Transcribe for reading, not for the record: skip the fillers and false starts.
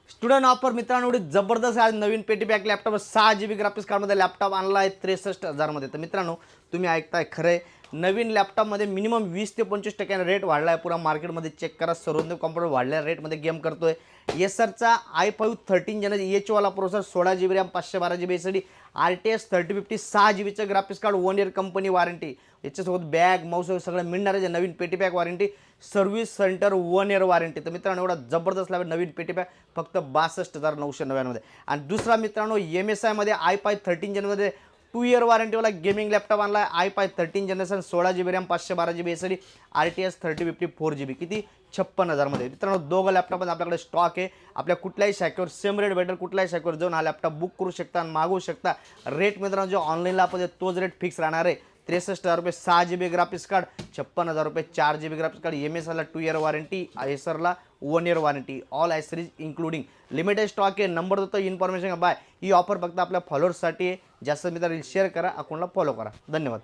Student offer मित्रांनो एवढी जबरदस्त आज नवीन पेटी पॅक लॅपटॉप 6 GB ग्राफिक्स कार्डमध्ये लॅपटॉप आणला आहे 63,000 मध्ये। तर मित्रांनो तुम्ही ऐकताय खरंय, नवीन लॅपटॉपमध्ये मिनिमम 20 ते 25% रेट वाढला आहे। पुरा मार्केटमध्ये चेक करा, सर्वोत्तम कॉम्प्युटर वाढल्या रेटमध्ये गेम करतोय। एसरचा i5 13 जनरेशन एच वाला processor 16 GB RAM 512 GB SD RTX 3050 6 GB चं graphics card 1 year company warranty, याच्यासोबत बॅग माऊस सगळं मिळणार आहे। नवीन पेटी pack warranty, service centre 1 year warranty. तर मित्रांनो एवढा जबरदस्त नवीन पेटी पॅक फक्त 62,999 मध्ये। आणि दुसरा मित्रांनो MSI मध्ये i5 13 जनरेशन मध्ये 2 इयर वॉरंटीवाला गेमिंग लॅपटॉप आणला आहे। i5 13 generation 16 GB RAM 512 GB SD RTX 3050 4 GB किती 56,000 मध्ये। मित्रांनो दोघं लॅपटॉप आपल्याकडे स्टॉक आहे। आपल्या कुठल्याही शाखेवर सेम रेट भेटेल, कुठल्याही शाखेवर जाऊन हा लॅपटॉप बुक करू शकता आणि मागवू शकता। रेट मित्रांनो जो ऑनलाईनला आपण तोच रेट फिक्स राहणार आहे। 63,000 रुपये 6 GB ग्राफिक्स कार्ड, 56,000 रुपये 4 GB ग्राफिक्स कार्ड, MSIला 2 इयर वॉरंटी, एसरला 1 year warranty, all accessories including. Limited stock आहे, नंबर देतो, इन्फॉर्मेशन बाय। ही ऑफर फक्त आपल्या फॉलोअर्ससाठी आहे। जास्त मित्रांनो शेअर करा, अकाउंटला फॉलो करा। धन्यवाद।